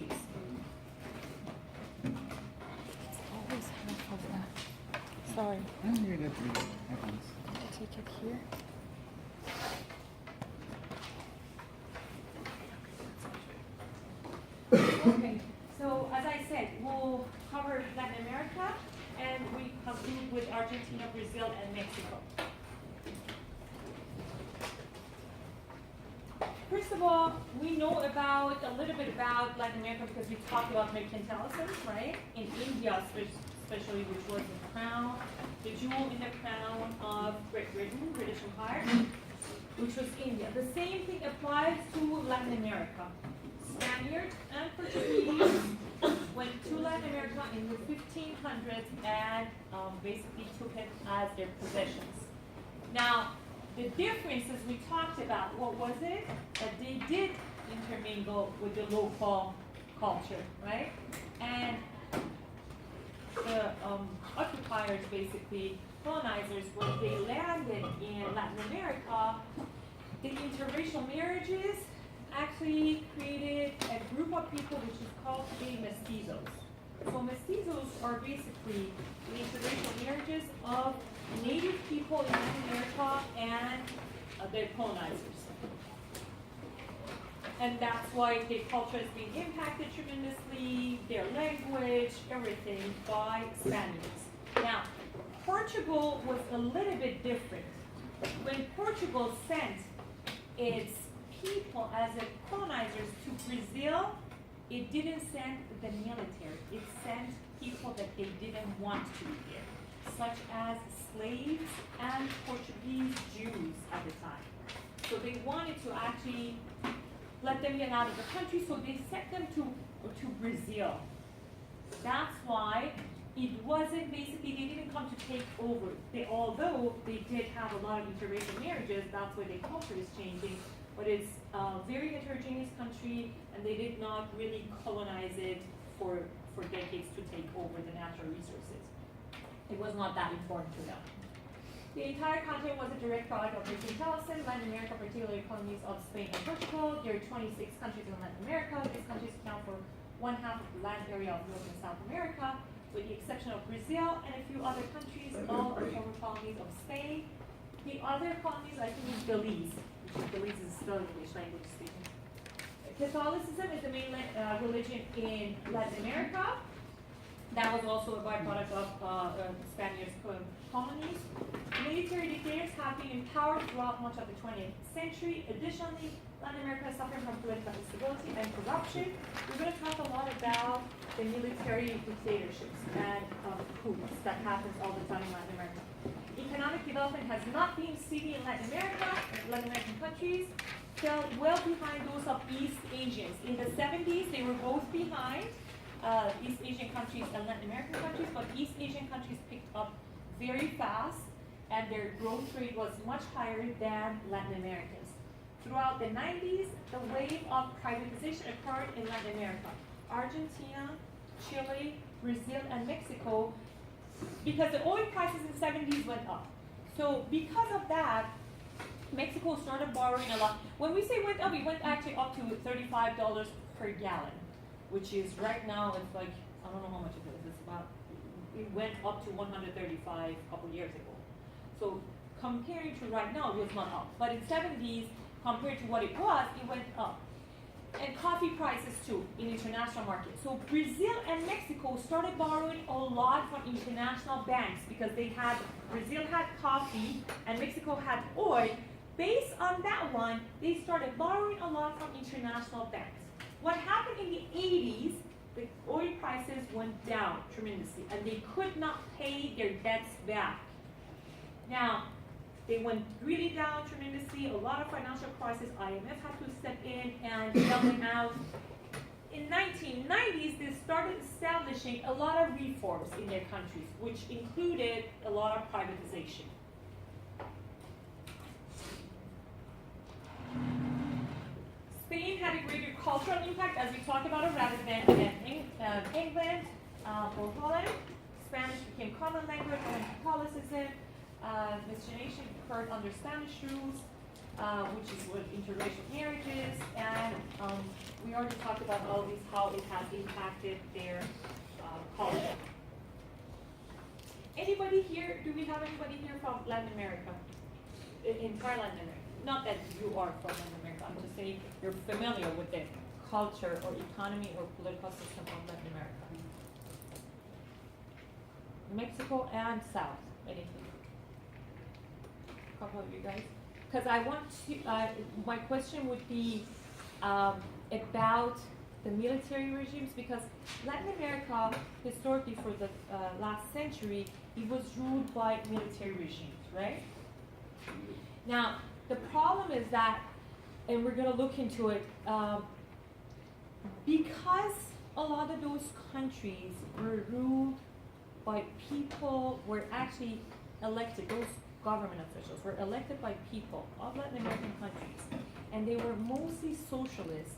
countries. It's always half of that. Sorry. I'm here to three. Happens. I'll take it here. Okay, so as I said, we'll cover Latin America and we conclude with Argentina, Brazil, and Mexico. First of all, we know about a little bit about Latin America because we talked about mercantilism, right? In India, especially, which was the crown, the jewel in the crown of Great Britain, British Empire, which was India. The same thing applies to Latin America. Spaniards and Portuguese went to Latin America in the 1500s and basically took it as their possessions. Now, the differences we talked about, what was it? That they did intermingle with the local culture, right? And the occupiers, basically colonizers, when they landed in Latin America, the interracial marriages actually created a group of people which is called today mestizos. So mestizos are basically the interracial marriages of native people in Latin America and their colonizers. And that's why their culture has been impacted tremendously, their language, everything by Spaniards. Now, Portugal was a little bit different. When Portugal sent its people as a colonizers to Brazil, it didn't send the military. It sent people that they didn't want to be there, such as slaves and Portuguese Jews at the time. So they wanted to actually let them get out of the country, so they sent them to Brazil. That's why it wasn't basically, they didn't come to take over. Although they did have a lot of interracial marriages, that's why their culture is changing. But it's a very heterogeneous country, and they did not really colonize it for decades to take over the natural resources. It was not that important to them. The entire continent was a direct product of mercantilism. Latin America, particularly colonies of Spain and Portugal. There are 26 countries in Latin America. These countries account for 1/2 of the land area of North and South America, with the exception of Brazil and a few other countries, all are former colonies of Spain. The other colonies, I think, is Belize. Belize is still English language speaking. Catholicism is the main religion in Latin America. That was also a byproduct of Spaniards' colonies. Military dictators have been in power throughout much of the 20th century. Additionally, Latin America is suffering from political instability and corruption. We're going to talk a lot about the military dictatorships and coups that happens all the time in Latin America. Economic development has not been steady in Latin America, Latin American countries, fell well behind those of East Asians. In the 70s, they were both behind East Asian countries and Latin American countries, but East Asian countries picked up very fast, and their growth rate was much higher than Latin Americans. Throughout the 90s, the wave of privatization occurred in Latin America. Argentina, Chile, Brazil, and Mexico, because the oil prices in the 70s went up. So because of that, Mexico started borrowing a lot. When we say went up, it went actually up to $35 per gallon, which is right now, it's like, I don't know how much it is. It's about, it went up to 135 a couple years ago. So comparing to right now, it was not up. But in 70s, compared to what it went up. And coffee prices too in international markets. So Brazil and Mexico started borrowing a lot from international banks because Brazil had coffee and Mexico had oil. Based on that one, they started borrowing a lot from international banks. What happened in the 80s, the oil prices went down tremendously and they could not pay their debts back. Now, they went really down tremendously, a lot of financial crisis, IMF had to step in and bail them out. In 1990s, they started establishing a lot of reforms in their countries, which included a lot of privatization. Spain had a greater cultural impact, as we talked about it, rather than England or Holland. Spanish became common language and Catholicism. Miscegenation occurred under Spanish rules. which is with interracial marriages, and we already talked about all these, how it has impacted their culture. Anybody here, do we have anybody here from Latin America? Entire Latin America? Not that you are from Latin America, I'm just saying you're familiar with the culture or economy or political system of Latin America. Mexico and South, anything? A couple of you guys? Because I want to, my question would be about the military regimes, because Latin America, historically for the last century, it was ruled by military regimes, right? Now, the problem is that, and we're going to look into it, because a lot of those countries were ruled by people, were actually elected, those government officials were elected by people of Latin American countries, and they were mostly socialist.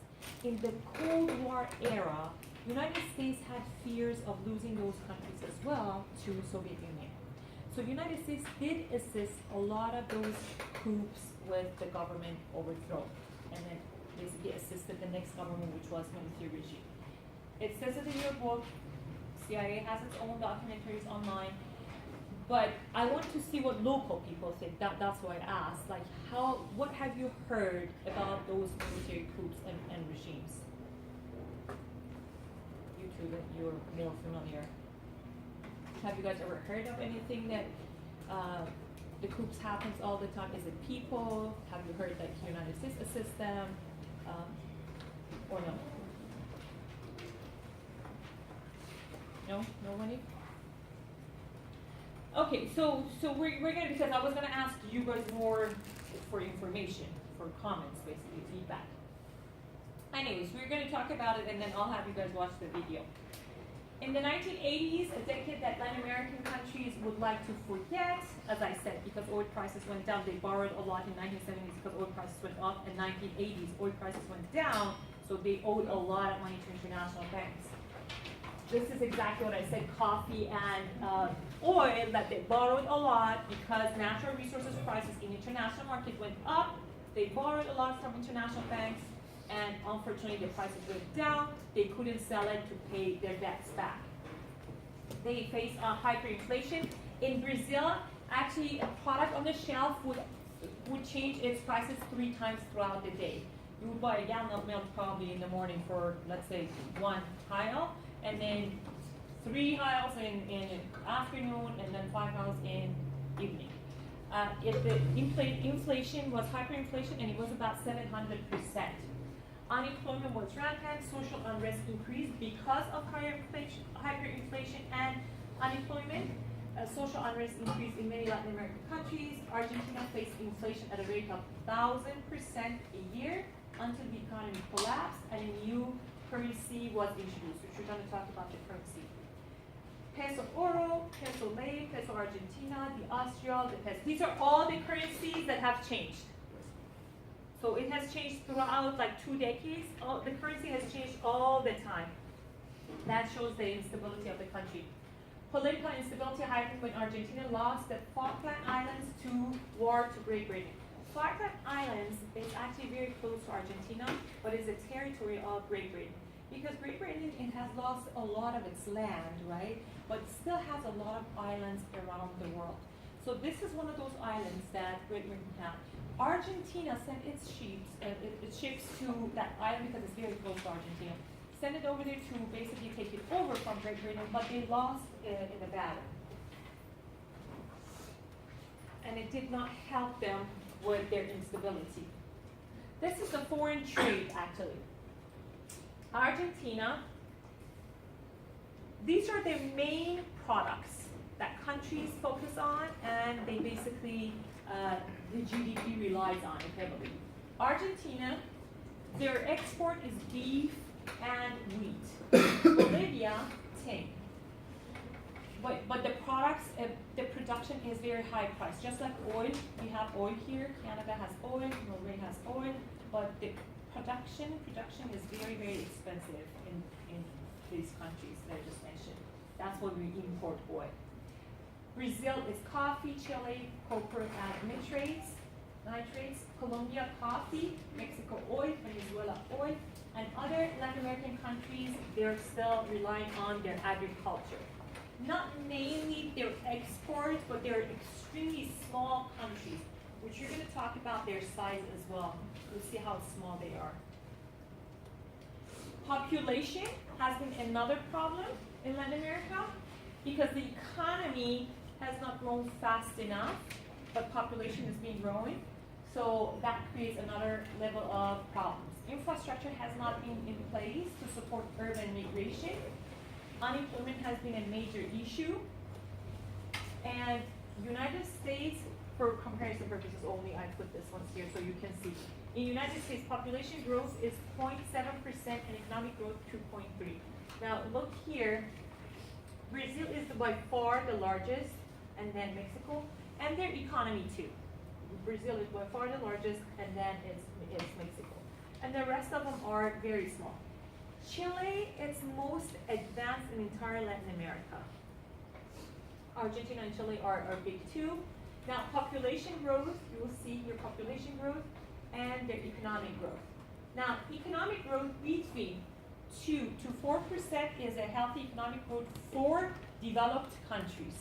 In the Cold War era, United States had fears of losing those countries as well to Soviet Union. So United States did assist a lot of those coups with the government overthrow, and then basically assisted the next government, which was military regime. It says it in your book. CIA has its own documentaries online. But I want to see what local people think. That's why I asked. Like, what have you heard about those military coups and regimes? You two, that you're more familiar. Have you guys ever heard of anything that the coups happens all the time? Is it people? Have you heard that the United States assists them? Or no? No? Nobody? Okay, so we're gonna, because I was gonna ask you guys more for information, for comments, basically, feedback. Anyways, we're gonna talk about it and then I'll have you guys watch the video. In the 1980s, a decade that Latin American countries would like to forget, as I said, because oil prices went down, they borrowed a lot in 1970s because oil prices went up, in 1980s, oil prices went down, so they owed a lot of money to international banks. This is exactly what I said, coffee and oil, that they borrowed a lot because natural resources prices in international market went up. They borrowed a lot from international banks, and unfortunately the prices went down. They couldn't sell it to pay their debts back. They faced hyperinflation. In Brazil, actually a product on the shelf would change its prices 3 times throughout the day. You would buy a gallon of milk probably in the morning for, let's say, 1 aisle, and then 3 aisles in afternoon, and then 5 aisles in evening. If the inflation was hyperinflation, and it was about 700%. Unemployment was rampant, social unrest increased because of hyperinflation and unemployment. Social unrest increased in many Latin American countries. Argentina faced inflation at a rate of 1,000% a year until the economy collapsed and a new currency was introduced, which we're going to talk about the currency. Peso oro, peso ley, peso argentina, the austral, the peso. These are all the currencies that have changed. So it has changed throughout like 2 decades. The currency has changed all the time. That shows the instability of the country. Political instability heightened when Argentina lost the Falkland Islands to war to Great Britain. Falkland Islands is actually very close to Argentina, but is a territory of Great Britain. Because Great Britain, it has lost a lot of its land, right? But still has a lot of islands around the world. So this is one of those islands that Great Britain had. Argentina sent its ships to that island because it's very close to Argentina. Sent it over there to basically take it over from Great Britain, but they lost in the battle. And it did not help them with their instability. This is the foreign trade, actually. Argentina, these are their main products that countries focus on, and they basically, the GDP relies on it heavily. Argentina, their export is beef and wheat. Bolivia, tin. But the products, the production is very high priced. Just like oil, we have oil here. Canada has oil, Norway has oil, but the production is very, very expensive in these countries that I just mentioned. That's why we import oil. Brazil is coffee, Chile, copper, and nitrates. nitrates, Colombia coffee, Mexico oil, Venezuela oil, and other Latin American countries, they're still relying on their agriculture. Not mainly their exports, but they're extremely small countries, which you're going to talk about their size as well. You'll see how small they are. Population has been another problem in Latin America because the economy has not grown fast enough, but population has been growing. So that creates another level of problems. Infrastructure has not been in place to support urban migration. Unemployment has been a major issue. And United States, for comparison purposes only, I put this one here so you can see. In United States, population growth is 0.7% and economic growth 2.3. Now look here, Brazil is by far the largest, and then Mexico, and their economy too. Brazil is by far the largest, and then it's Mexico. And the rest of them are very small. Chile is most advanced in entire Latin America. Argentina and Chile are big too. Now population growth, you will see your population growth and their economic growth. Now economic growth between 2 to 4% is a healthy economic growth for developed countries.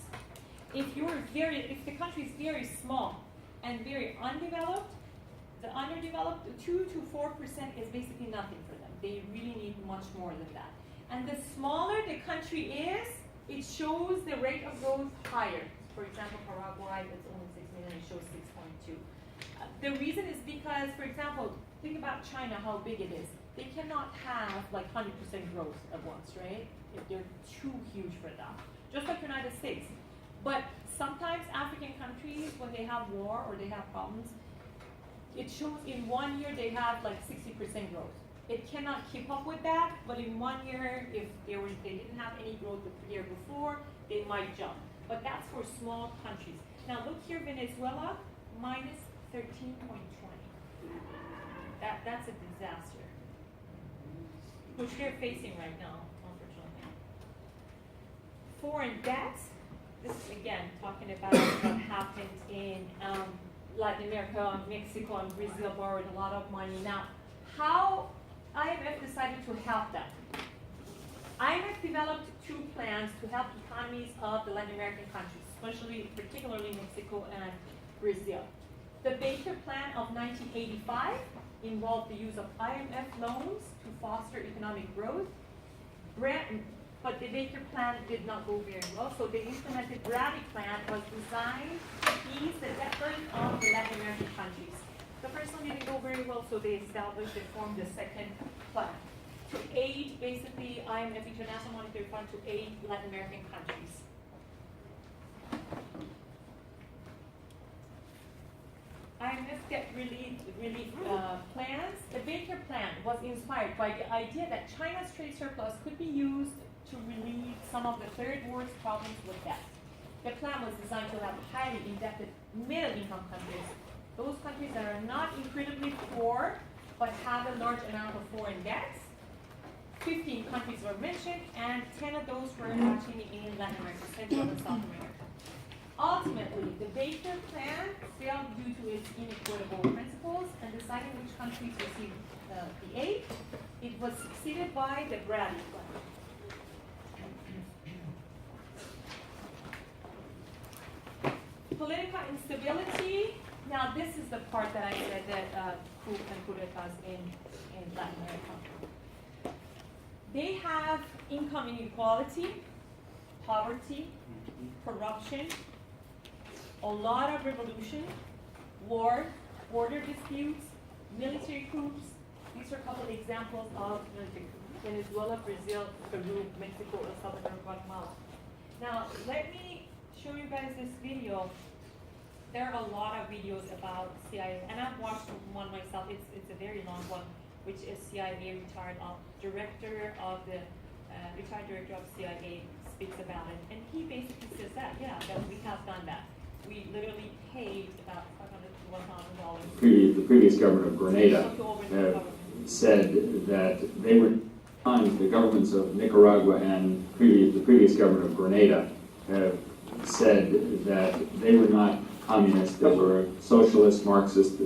If the country is very small and very undeveloped, the underdeveloped, 2 to 4% is basically nothing for them. They really need much more than that. And the smaller the country is, it shows the rate of growth higher. For example, Paraguay, it's only 6 million, it shows 6.2. The reason is because, for example, think about China, how big it is. They cannot have like 100% growth at once, right? If they're too huge for that. Just like United States. But sometimes African countries, when they have war or they have problems, it shows in 1 year they have like 60% growth. It cannot keep up with that, but in 1 year, if they didn't have any growth the year before, they might jump. But that's for small countries. Now look here, Venezuela, minus 13.20. That's a disaster, which they're facing right now, unfortunately. Foreign debt, this is again talking about what happened in Latin America, Mexico, and Brazil borrowed a lot of money. Now, how IMF decided to help them? IMF developed 2 plans to help economies of the Latin American countries, particularly Mexico and Brazil. The Baker Plan of 1985 involved the use of IMF loans to foster economic growth. But the Baker Plan did not go very well, so the implemented Bradley Plan was designed to ease the debt burden of the Latin American countries. The first one didn't go very well, so they formed the second plan to aid, basically, IMF, International Monetary Fund, to aid Latin American countries. IMF debt relief plans. The Baker Plan was inspired by the idea that China's trade surplus could be used to relieve some of the third world's problems with debt. The plan was designed to help highly indebted middle-income countries, those countries that are not incredibly poor but have a large amount of foreign debts. 15 countries were mentioned, and 10 of those were actually in Latin America, Central and South America. Ultimately, the Baker Plan failed due to its inequitable principles and deciding which countries received the aid. It was succeeded by the Bradley Plan. Political instability. Now, this is the part that I said that coup and coup d'etats in Latin America. They have income inequality, poverty, corruption, a lot of revolution, war, border disputes, military coups. These are a couple of examples of military coups. Venezuela, Brazil, Peru, Mexico, El Salvador, Guatemala. Now, let me show you guys this video. There are a lot of videos about CIA, and I've watched one myself. It's a very long one, which is CIA retired director of the retired director of CIA speaks about it, and he basically says that we have done that. We literally paid about $500 to $1,000. The previous government of Grenada said that they were on the governments of Nicaragua and the previous government of Grenada said that they were not communist, they were socialist, Marxist.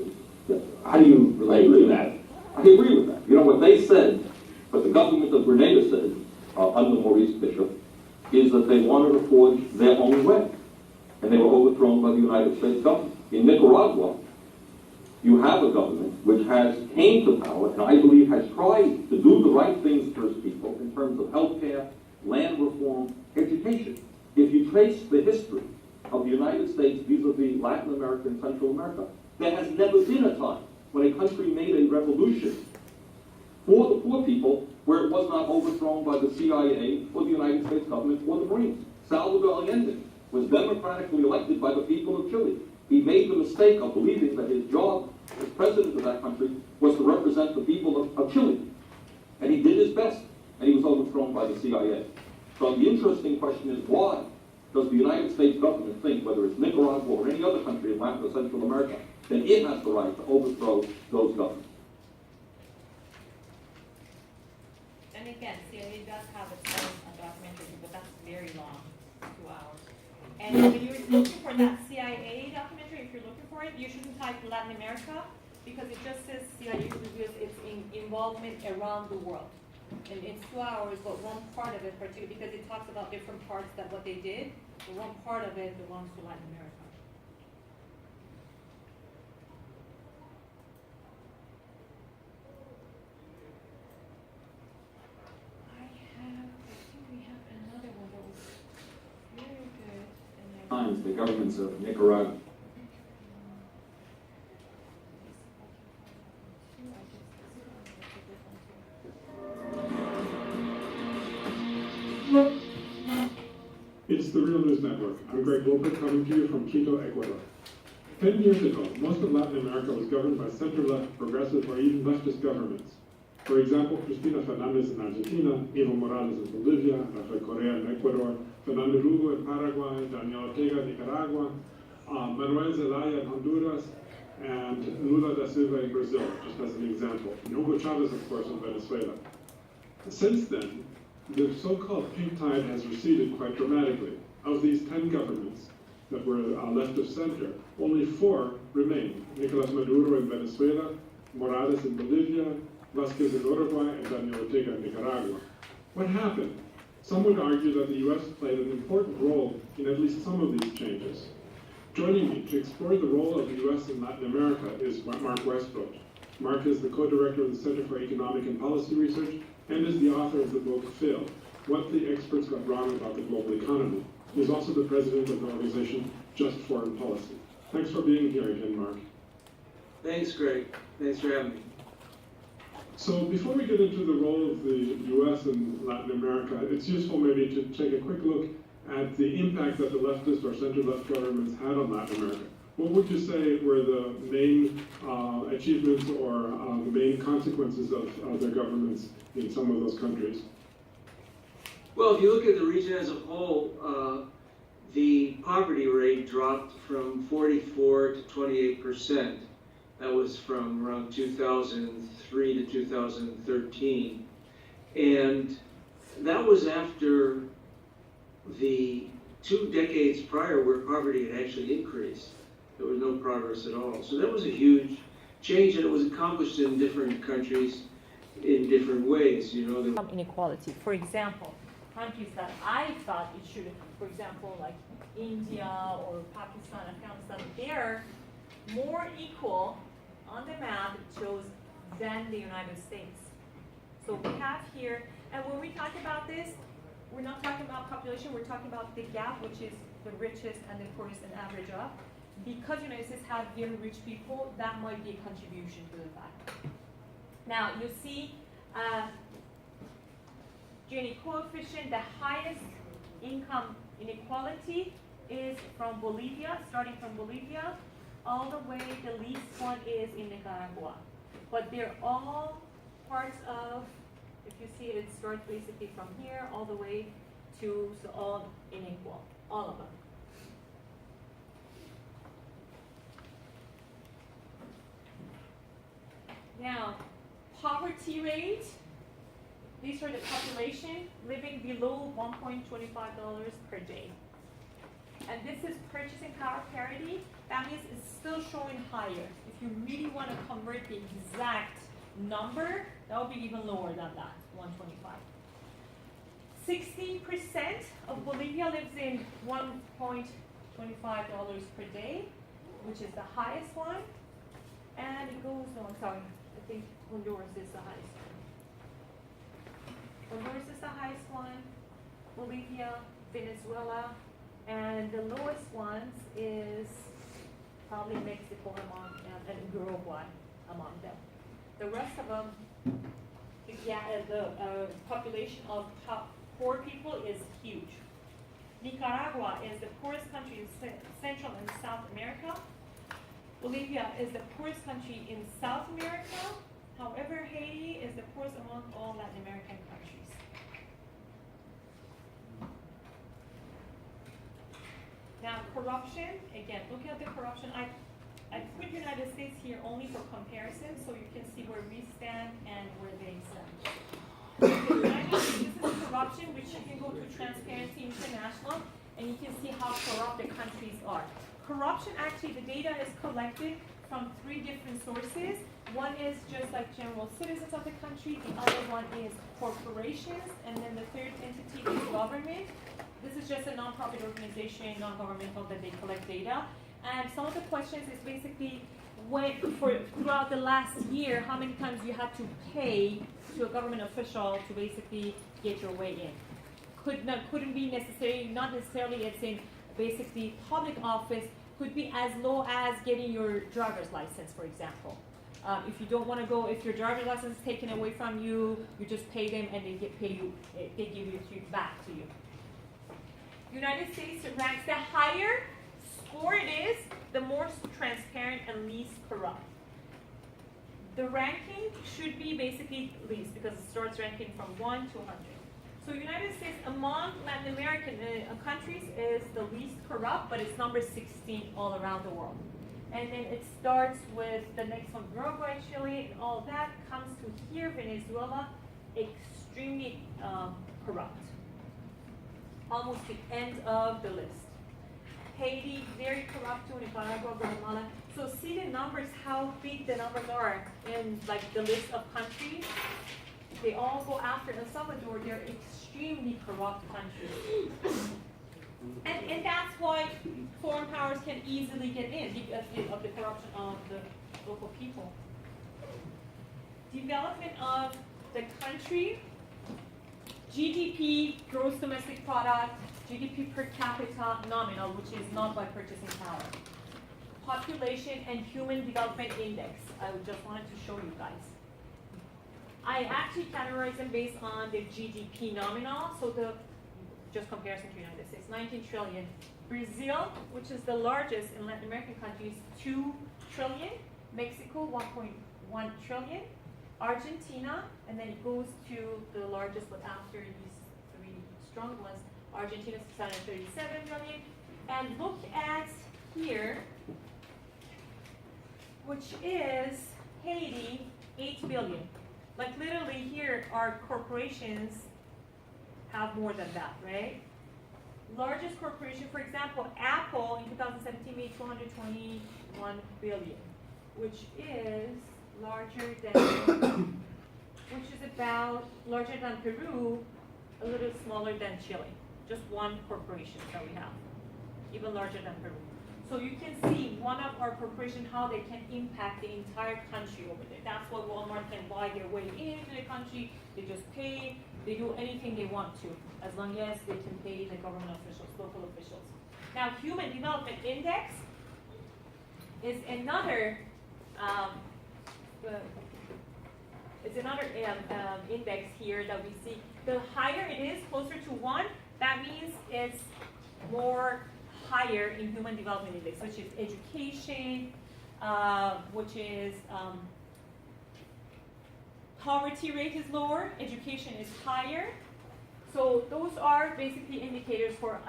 How do you relate to that? I agree with that. You know what they said, what the government of Grenada said, under Maurice Bishop, is that they wanted to forge their own way. And they were overthrown by the United States government. In Nicaragua, you have a government which has came to power, and I believe has tried to do the right things for its people in terms of healthcare, land reform, education. If you trace the history of the United States vis-a-vis Latin America and Central America, there has never been a time when a country made a revolution for the poor people where it was not overthrown by the CIA or the United States government or the Marines. Salvador Allende was democratically elected by the people of Chile. He made the mistake of believing that his job as president of that country was to represent the people of Chile. And he did his best, and he was overthrown by the CIA. So the interesting question is, why does the United States government think, whether it's Nicaragua or any other country in Latin or Central America, that it has the right to overthrow those governments? And again, CIA does have its own documentary, but that's very long, 2 hours. And when you're looking for that CIA documentary, if you're looking for it, you shouldn't type Latin America, because it just says CIA reveals its involvement around the world. And it's 2 hours, but one part of it, particularly because it talks about different parts that what they did, but one part of it belongs to Latin America. I think we have another one that was very good. And Times the governments of Nicaragua. It's the Real News Network. I'm Greg Wilbur, coming to you from Quito, Ecuador. 10 years ago, most of Latin America was governed by center-left, progressive, or even leftist governments. For example, Cristina Fernández in Argentina, Evo Morales in Bolivia, Rafael Correa in Ecuador, Fernando Lugo in Paraguay, Daniel Ortega in Nicaragua, Manuel Zelaya in Honduras, and Lula da Silva in Brazil, just as an example. And Hugo Chavez, of course, in Venezuela. Since then, the so-called pink tide has receded quite dramatically. Of these 10 governments that were left of center, only 4 remain. Nicolas Maduro in Venezuela, Morales in Bolivia, Vasquez in Uruguay, and Daniel Ortega in Nicaragua. What happened? Some would argue that the US played an important role in at least some of these changes. Joining me to explore the role of the US in Latin America is Mark Westbrook. Mark is the co-director of the Center for Economic and Policy Research and is the author of the book, Phil, What the Experts Got Wrong About the Global Economy. He's also the president of the organization Just Foreign Policy. Thanks for being here again, Mark. Thanks, Greg. Thanks for having me. So before we get into the role of the US in Latin America, it's useful maybe to take a quick look at the impact that the leftist or center-left governments had on Latin America. What would you say were the main achievements or the main consequences of their governments in some of those countries? Well, if you look at the region as a whole, the poverty rate dropped from 44 to 28%. That was from around 2003 to 2013. And that was after the 2 decades prior where poverty had actually increased. There was no progress at all. So that was a huge change, and it was accomplished in different countries in different ways. You know, there inequality. For example, countries that I thought it should, for example, like India or Pakistan, Afghanistan, they're more equal on the map, it shows, than the United States. So we have here, and when we talk about this, we're not talking about population, we're talking about the gap, which is the richest and the poorest and average up. Because the United States have very rich people, that might be a contribution to the fact. Now, you see Gini coefficient, the highest income inequality is from Bolivia, starting from Bolivia, all the way, the least one is in Nicaragua. But they're all parts of, if you see it, it starts basically from here all the way to, so all unequal, all of them. Now, poverty rate, these are the population living below $1.25 per day. and this is purchasing power parity, that means it's still showing higher. If you really want to convert the exact number, that would be even lower than that, 125. 16% of Bolivia lives in $1.25 per day, which is the highest one. And it goes, no, I'm sorry, I think Honduras is the highest one. Honduras is the highest one, Bolivia, Venezuela, and the lowest ones is probably Mexico and Uruguay among them. The rest of them, yeah, the population of poor people is huge. Nicaragua is the poorest country in Central and South America. Bolivia is the poorest country in South America. However, Haiti is the poorest among all Latin American countries. Now, corruption, again, looking at the corruption, I put United States here only for comparison, so you can see where we stand and where they stand. The United States, this is corruption, which you can go to Transparency International, and you can see how corrupt the countries are. Corruption, actually, the data is collected from 3 different sources. One is just like general citizens of the country, the other one is corporations, and then the third entity is government. This is just a nonprofit organization, non-governmental, that they collect data. And some of the questions is basically throughout the last year, how many times you had to pay to a government official to basically get your way in. Couldn't be necessary, not necessarily it's in basically public office, could be as low as getting your driver's license, for example. If you don't want to go, if your driver's license is taken away from you, you just pay them and they give it back to you. United States ranks, the higher score it is, the more transparent and least corrupt. The ranking should be basically least because it starts ranking from 1 to 100. So United States among Latin American countries is the least corrupt, but it's number 16 all around the world. And then it starts with the next one, Uruguay, Chile, and all that comes to here, Venezuela, extremely corrupt. Almost the end of the list. Haiti, very corrupt too, Nicaragua, Guatemala. So see the numbers, how big the numbers are in like the list of countries. They all go after El Salvador, they're extremely corrupt countries. And that's why foreign powers can easily get in because of the corruption of the local people. Development of the country, GDP, gross domestic product, GDP per capita nominal, which is not by purchasing power. Population and human development index. I just wanted to show you guys. I actually categorize them based on the GDP nominal, so the just comparison to United States, 19 trillion. Brazil, which is the largest in Latin American countries, 2 trillion. Mexico, 1.1 trillion. Argentina, and then it goes to the largest, but after these 3 strong ones, Argentina 637 million. And look at here, which is Haiti, 8 billion. Like literally here, our corporations have more than that, right? Largest corporation, for example, Apple in 2017 made 221 billion, which is larger than, which is about larger than Peru, a little smaller than Chile. Just one corporation that we have, even larger than Peru. So you can see one of our corporations, how they can impact the entire country over there. That's why Walmart can buy their way into the country. They just pay, they do anything they want to, as long as they can pay the government officials, local officials. Now, Human Development Index is another index here that we see. The higher it is, closer to 1, that means it's more higher in Human Development Index, which is education, which is poverty rate is lower, education is higher. So those are basically indicators for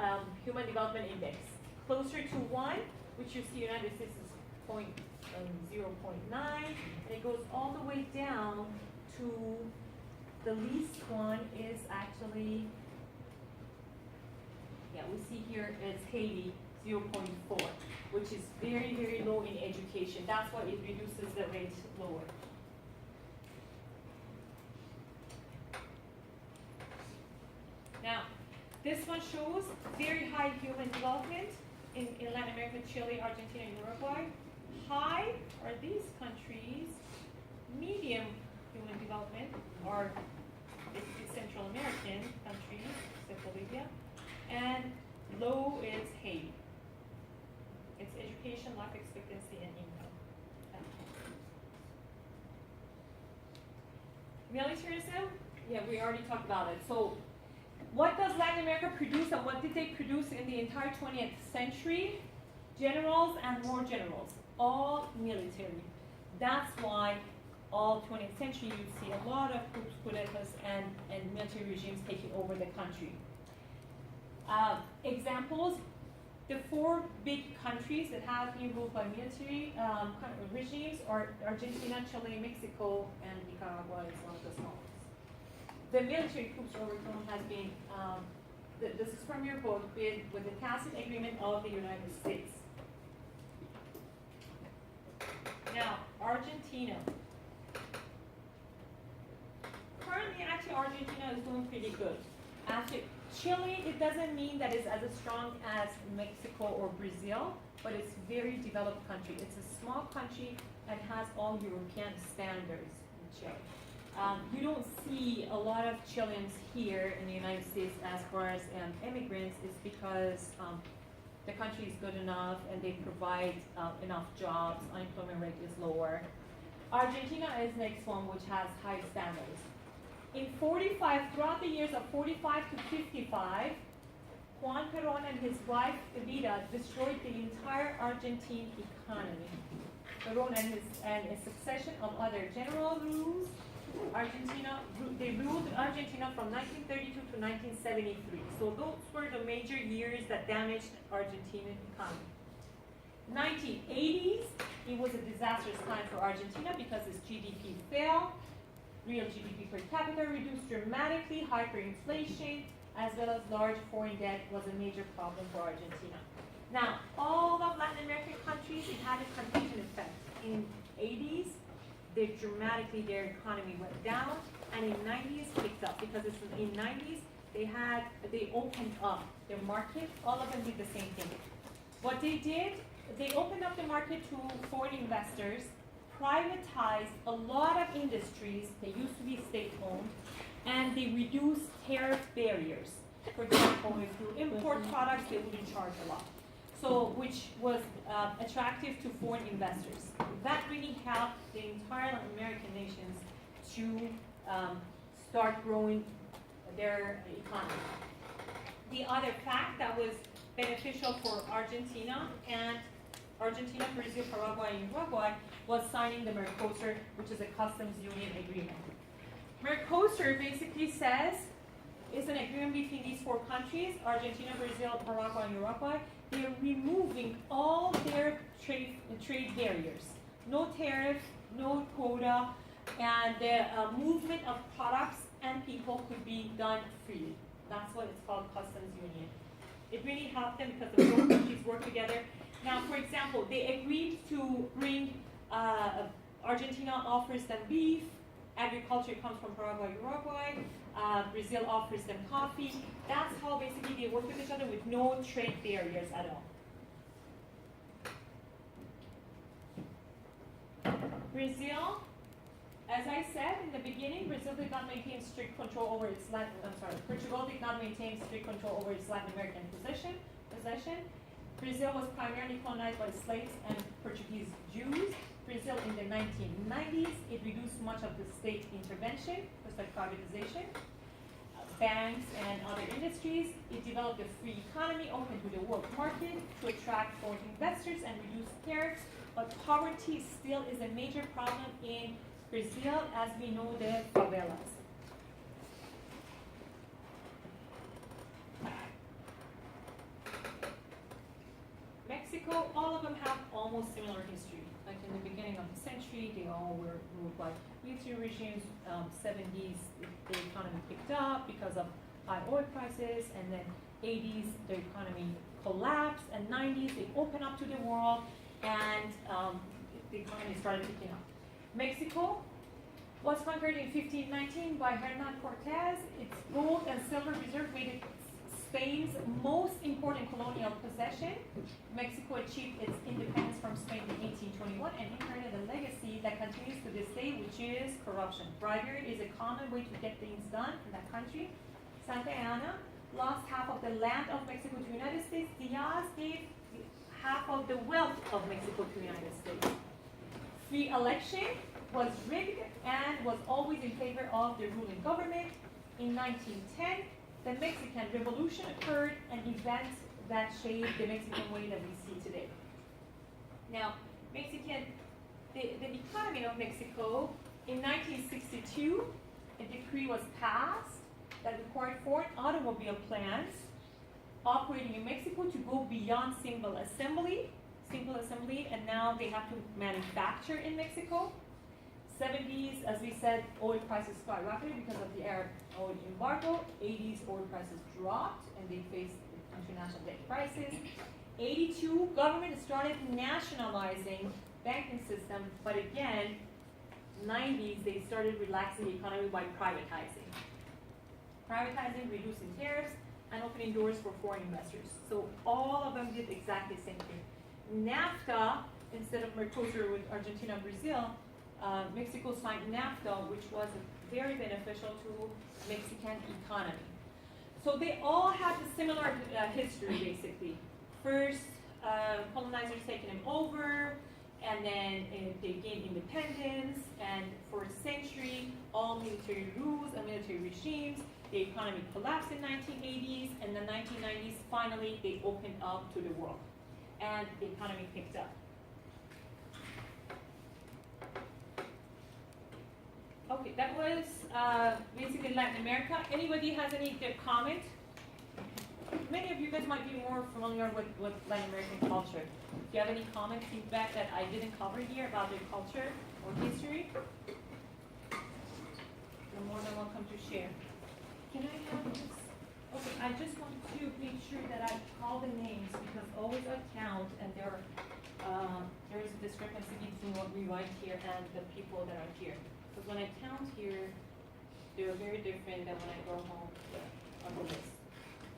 Human Development Index. Closer to 1, which you see United States is 0.9, and it goes all the way down to the least one is actually, yeah, we see here it's Haiti, 0.4, which is very, very low in education. That's why it reduces the rate lower. Now, this one shows very high human development in Latin America, Chile, Argentina, and Uruguay. High are these countries. Medium human development are the Central American countries, except Bolivia. And low is Haiti. It's education, life expectancy, and income. Militarism, yeah, we already talked about it. So what does Latin America produce, and what did they produce in the entire 20th century? Generals and more generals, all military. That's why all 20th century you see a lot of coups, coups and military regimes taking over the country. Examples, the 4 big countries that have been ruled by military regimes are Argentina, Chile, Mexico, and Nicaragua is one of the smallest. The military coups overthrown has been, this is from your book, with the tacit agreement of the United States. Now, Argentina. Currently, actually, Argentina is doing pretty good. After Chile, it doesn't mean that it's as strong as Mexico or Brazil, but it's a very developed country. It's a small country and has all European standards in Chile. You don't see a lot of Chileans here in the United States as far as immigrants. It's because the country is good enough and they provide enough jobs, unemployment rate is lower. Argentina is next one, which has high standards. In 45, throughout the years of 45 to 55, Juan Perón and his wife Evita destroyed the entire Argentine economy. Perón and a succession of other general rules, they ruled Argentina from 1932 to 1973. So those were the major years that damaged Argentine economy. 1980s, it was a disastrous time for Argentina because its GDP fell. Real GDP per capita reduced dramatically, hyperinflation, as well as large foreign debt was a major problem for Argentina. Now, all of Latin American countries, it had a contagion effect. In 80s, their economy went down, and in 90s picked up because it's in 90s they opened up their market. All of them did the same thing. What they did, they opened up the market to foreign investors, privatized a lot of industries that used to be state-owned, and they reduced tariff barriers. For example, if you import products, they wouldn't charge a lot. So, which was attractive to foreign investors. That really helped the entire Latin American nations to start growing their economy. The other fact that was beneficial for Argentina, Brazil, Paraguay, and Uruguay, was signing the Mercosur, which is a customs union agreement. Mercosur basically says, it's an agreement between these 4 countries, Argentina, Brazil, Paraguay, and Uruguay. They're removing all their trade barriers. No tariff, no quota, and the movement of products and people could be done freely. That's what it's called, customs union. It really helped them because the 4 countries work together. Now, for example, they agreed to bring, Argentina offers them beef, agriculture comes from Paraguay, Uruguay, Brazil offers them coffee. That's how basically they work with each other with no trade barriers at all. Brazil, as I said in the beginning, Brazil did not maintain strict control over its Portugal did not maintain strict control over its Latin American possession. Brazil was primarily colonized by slaves and Portuguese Jews. Brazil in the 1990s, it reduced much of the state intervention, just like privatization, banks and other industries. It developed a free economy open to the world market to attract foreign investors and reduce tariffs. But poverty still is a major problem in Brazil, as we know the favelas. Mexico, all of them have almost similar history. Like in the beginning of the century, they all were ruled by military regimes. 70s, the economy picked up because of high oil prices, and then 80s, the economy collapsed, and 90s, they opened up to the world, and the economy started picking up. Mexico was conquered in 1519 by Hernan Cortez. Its gold and silver reserve made it Spain's most important colonial possession. Mexico achieved its independence from Spain in 1821 and inherited a legacy that continues to this day, which is corruption. Bribery is a common way to get things done in that country. Santa Anna lost half of the land of Mexico to the United States. Diaz gave half of the wealth of Mexico to the United States. Free election was rigged and was always in favor of the ruling government. In 1910, the Mexican Revolution occurred, an event that shaped the Mexican way that we see today. Now, the economy of Mexico, in 1962, a decree was passed that required foreign automobile plants operating in Mexico to go beyond single assembly, and now they have to manufacture in Mexico. 70s, as we said, oil prices skyrocketed because of the Arab oil embargo. 80s, oil prices dropped and they faced international debt crisis. 82, government started nationalizing banking system, but again, 90s, they started relaxing the economy by privatizing. Privatizing, reducing tariffs, and opening doors for foreign investors. So all of them did exactly the same thing. NAFTA, instead of Mercosur with Argentina and Brazil, Mexico signed NAFTA, which was very beneficial to Mexican economy. So they all have a similar history, basically. First, colonizers taking them over, and then they gained independence, and for a century, all military rules and military regimes. The economy collapsed in 1980s, and the 1990s, finally, they opened up to the world, and the economy picked up. Okay, that was basically Latin America. Anybody has any comment? Many of you guys might be more familiar with Latin American culture. Do you have any comment, feedback that I didn't cover here about their culture or history? You're more than welcome to share. Can I have this? Okay, I just want to make sure that I call the names because always I count and there is a discrepancy between what we write here and the people that are here. Because when I count here, they're very different than when I go home on the list.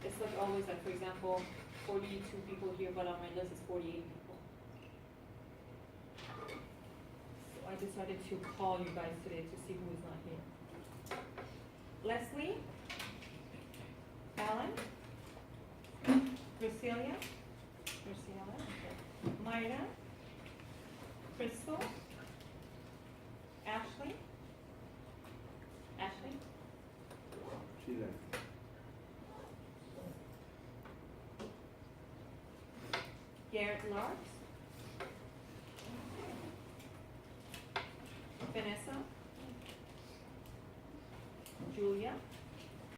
It's like always, like for example, 42 people here, but on my list is 48 people. So I decided to call you guys today to see who is not here. Leslie, Alan, Graciela, Mayra, Crystal, Ashley, She's there. Garrett Larks, Vanessa, Julia,